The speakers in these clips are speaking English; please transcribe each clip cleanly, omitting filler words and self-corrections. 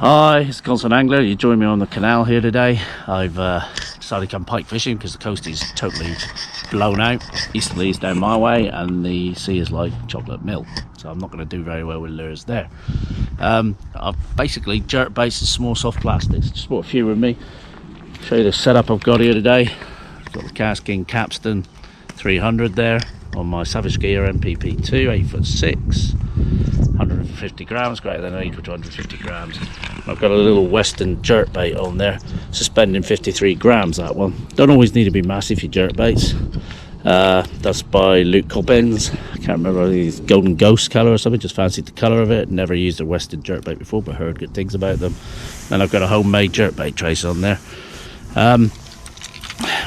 Hi, it's the Constant Angler. You join me on the canal here today. I've decided to come pike fishing because the coast is totally blown out. Easterlies down my way and the sea is like chocolate milk, so I'm not going to do very well with lures there. I've basically jerkbaits and small soft plastics. Just brought a few with me. Show you the setup I've got here today. I've got the Cast King Capstan 300 there on my Savage Gear MPP2, 8'6". 150 grams, greater than 8 or 250 grams. I've got a little Westin jerkbait on there, suspending 53 grams. That one don't always need to be massive for jerkbaits. That's by Luc Coppens. I can't remember, his golden ghost colour or something. Just fancied the colour of it. Never used a Westin jerkbait before, but heard good things about them. And I've got a homemade jerkbait trace on there.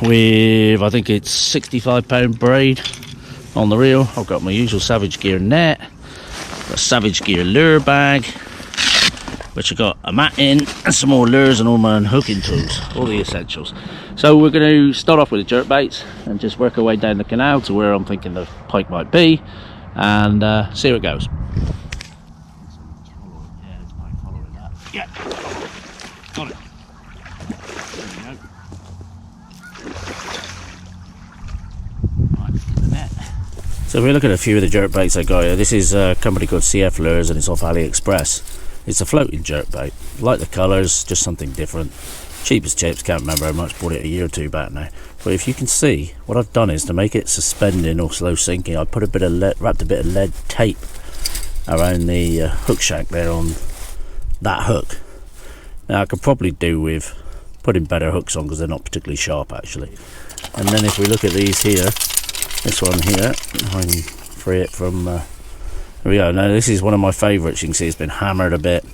With I think it's 65 pound braid on the reel. I've got my usual Savage Gear net. A Savage Gear lure bag, which I got a mat in and some more lures and all my hooking tools, all the essentials. So we're going to start off with the jerkbaits and just work our way down the canal to where I'm thinking the pike might be, and see how it goes. Yeah, got it. There we go. Right, get the net. So if we look at a few of the jerkbaits I got here, this is a company called CF Lures and it's off AliExpress. It's a floating jerkbait. Like the colours, just something different. Cheap as chips, can't remember how much, bought it a year or two back now. But if you can see, what I've done is to make it suspending or slow sinking, I put a bit of lead, wrapped a bit of lead tape around the hook shank there on that hook. Now I could probably do with putting better hooks on because they're not particularly sharp actually. And then if we look at these here, this one here, I can free it from, here we go. Now this is one of my favourites. You can see it's been hammered a bit.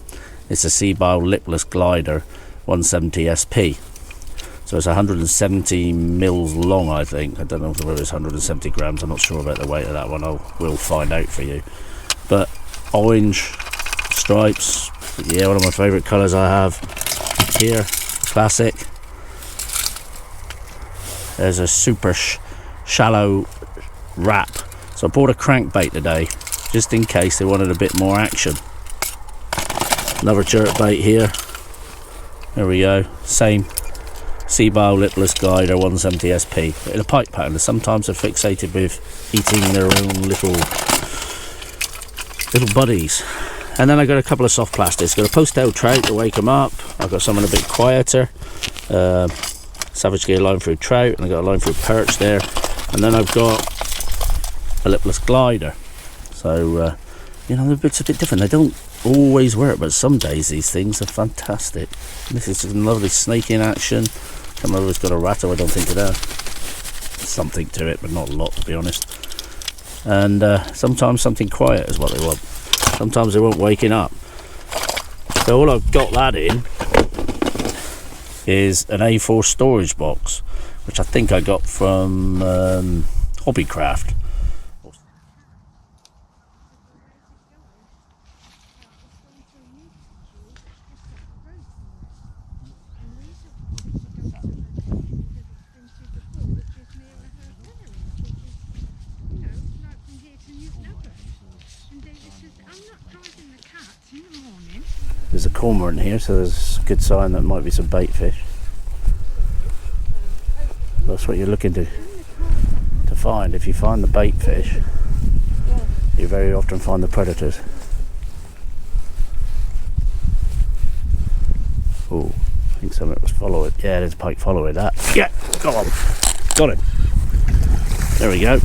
It's a Seabow lipless glider 170 SP. So it's 170 mils long, I think. I don't know whether it's 170 grams. I'm not sure about the weight of that one. We'll find out for you. But orange stripes, yeah, one of my favourite colours I have here, classic. There's a super shallow wrap. So I bought a crankbait today just in case they wanted a bit more action. Another jerkbait here. There we go. Same Seabow lipless glider 170 SP. But in a pike pattern, sometimes they're fixated with eating their own little buddies. And then I got a couple of soft plastics. Got a post-tail trout to wake them up. I've got something a bit quieter. Savage Gear line through trout, and I got a line through perch there. And then I've got a lipless glider. So you know, it's a bit different. They don't always work, but some days these things are fantastic. And this is some lovely snaking action. Can't remember if it's got a rattle, I don't think it has. Something to it, but not a lot to be honest. And sometimes something quiet is what they want. Sometimes they won't waking up. So all I've got that in is an A4 storage box, which I think I got from Hobbycraft. There's a cormorant here, so there's a good sign that might be some bait fish. That's what you're looking to find. If you find the bait fish, you very often find the predators. Oh, I think something was following. Yeah, there's a pike following that. Yeah, go on. Got him. There we go.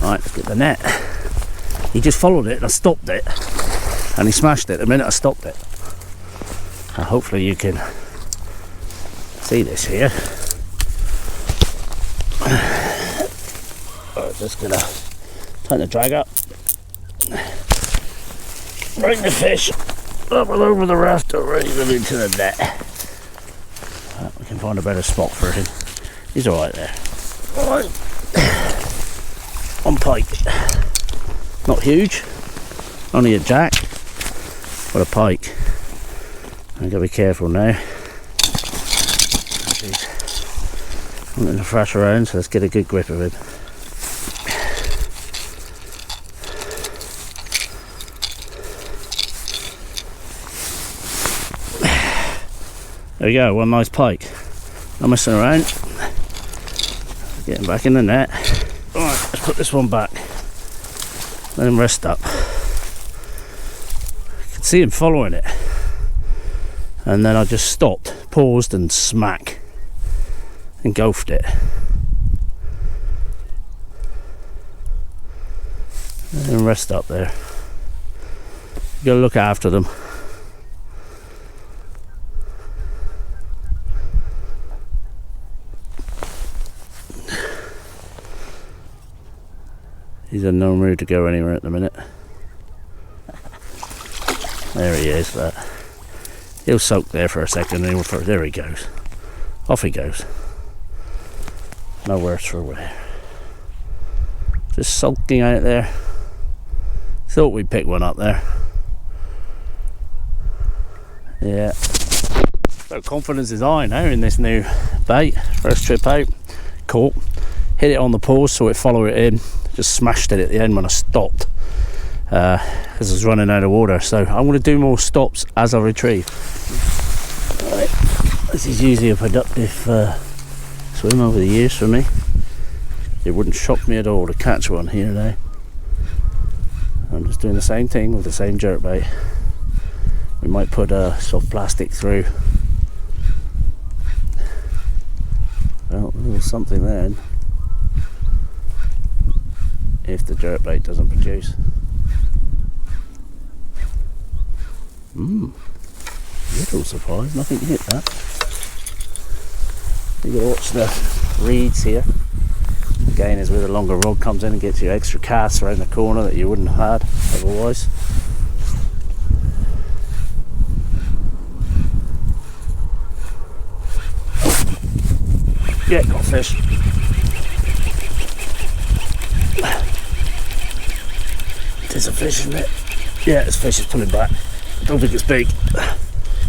Right, let's get the net. He just followed it and I stopped it, and he smashed it the minute I stopped it. Now hopefully you can see this here. Right, just gonna turn the drag up, bring the fish up and over the raft and raise him into the net. Right, we can find a better spot for him. He's alright there. Alright. On pike. Not huge, only a jack, but a pike. I've got to be careful now. I'm going to thrash around, so let's get a good grip of him. There we go, one nice pike. Not messing around. Getting back in the net. Alright, let's put this one back. Let him rest up. I could see him following it. And then I just stopped, paused and smack. Engulfed it. Let him rest up there. You gotta look after them. He's in no mood to go anywhere at the minute. There he is. He'll soak there for a second. And there he goes. Off he goes. Nowhere through there. Just sulking out there. Thought we'd pick one up there. Yeah. So confidence is high now in this new bait. First trip out. Caught. Hit it on the pause so it followed it in. Just smashed it at the end when I stopped because I was running out of water. So I'm going to do more stops as I retrieve. Right. This is usually a productive swim over the years for me. It wouldn't shock me at all to catch one here now. I'm just doing the same thing with the same jerkbait. We might put soft plastic through. Well, there's something there. If the jerkbait doesn't produce. Little surprise, nothing hit that. You gotta watch the reeds here. Again, is where the longer rod comes in and gets you extra casts around the corner that you wouldn't have had otherwise. Yeah, got fish. There's a fish in it. Yeah, this fish is pulling back. I don't think it's big.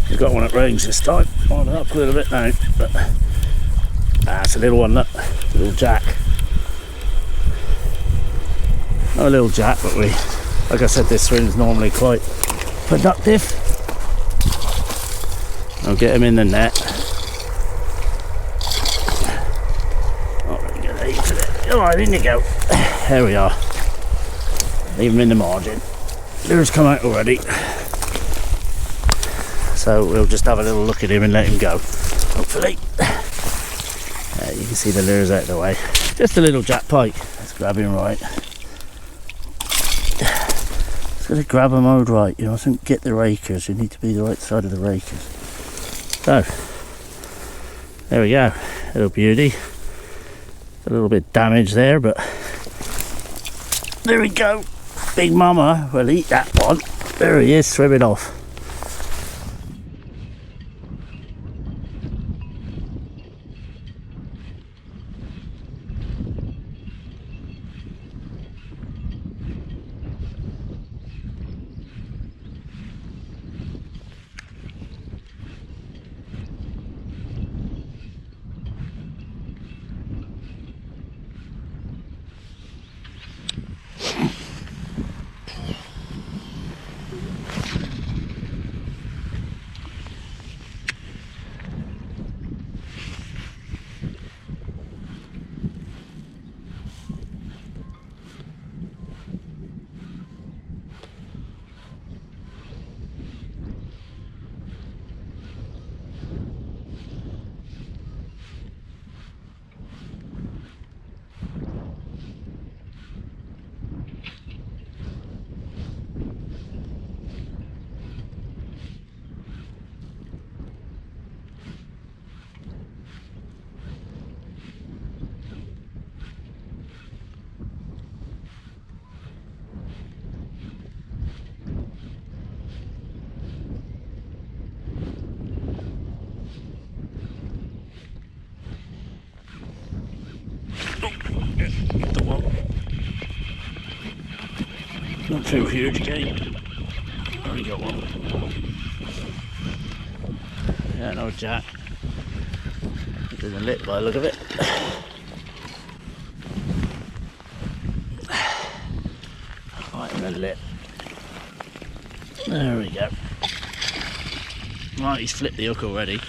We've got one at range this time. On up a little bit now, but it's a little one. Look, a little jack. Not a little jack, but like I said, this swim is normally quite productive. I'll get him in the net. Oh, let me get that into it. Alright, in you go. There we are. Leave him in the margin. Lure's come out already. So we'll just have a little look at him and let him go. Hopefully. You can see the lure's out of the way. Just a little jack pike. Let's grab him right. Just got to grab him out right. You mustn't get the rakers. You need to be the right side of the rakers. So, there we go. Little beauty. A little bit damaged there, but there we go. Big mama will eat that one. There he is, swimming off. Not too huge again. Already got one. Yeah, no jack. It's in the lip by the look of it. Right in the lip. There we go. Right, he's flipped the hook already.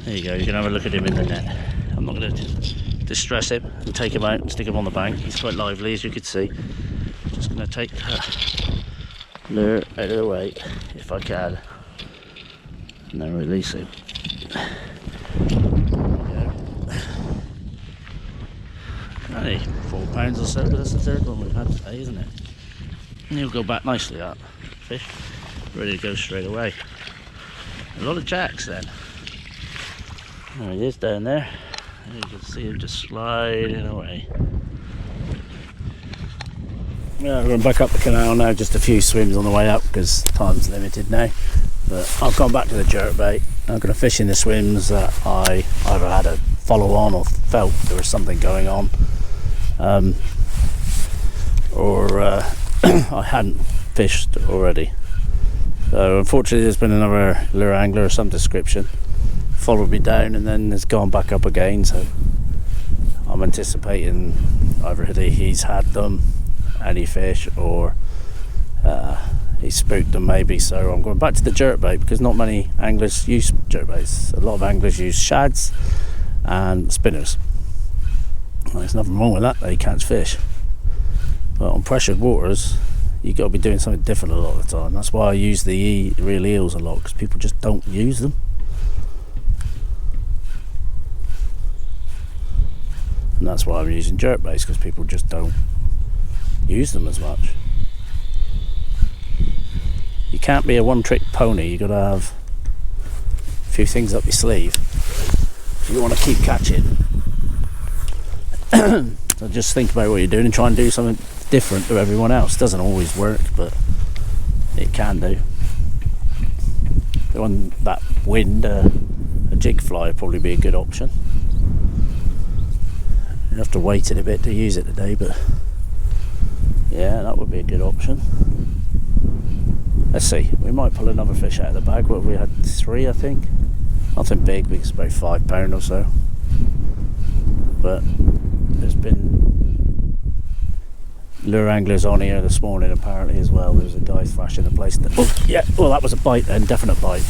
There you go, you can have a look at him in the net. I'm not going to distress him and take him out and stick him on the bank. He's quite lively, as you can see. Just going to take the lure out of the way if I can, and then release him. Only 4 pounds or so, but that's the third one we've had today, isn't it? And he'll go back nicely, that fish. Ready to go straight away. A lot of jacks then. There he is down there. You can see him just sliding away. Yeah, we're going back up the canal now, just a few swims on the way up because time's limited now. But I've gone back to the jerkbait. I'm going to fish in the swims that I either had a follow on or felt there was something going on, or I hadn't fished already. So unfortunately there's been another lure angler of some description followed me down and then has gone back up again, so I'm anticipating either he's had them, any fish, or he spooked them maybe. So I'm going back to the jerkbait because not many anglers use jerkbaits. A lot of anglers use shads and spinners. Well, there's nothing wrong with that, they catch fish, but on pressured waters you've got to be doing something different a lot of the time. That's why I use the real eels a lot, because people just don't use them. And that's why I'm using jerkbaits, because people just don't use them as much. You can't be a one-trick pony. You've got to have a few things up your sleeve if you want to keep catching. So just think about what you're doing and try and do something different to everyone else. It doesn't always work, but it can do. On that wind, a jig fly would probably be a good option. You have to wait it a bit to use it today, but yeah, that would be a good option. Let's see, we might pull another fish out of the bag. What have we had? 3, I think. Nothing big, because it's about £5 or so. But there's been lure anglers on here this morning apparently as well. There's a guy thrashing the place. Oh yeah, well that was a bite then, definite bite.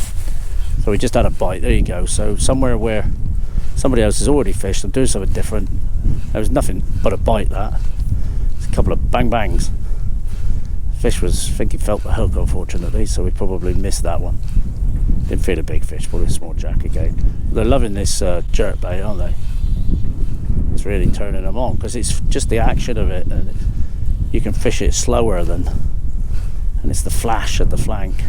So we just had a bite, there you go. So somewhere where somebody else has already fished, I'm doing something different. There was nothing but a bite, that. It's a couple of bang bangs. Fish was, I think he felt the hook unfortunately, so we probably missed that one. Didn't feel a big fish, probably a small jack again. They're loving this jerkbait, aren't they? It's really turning them on, because it's just the action of it, and you can fish it slower than, and it's the flash at the flank.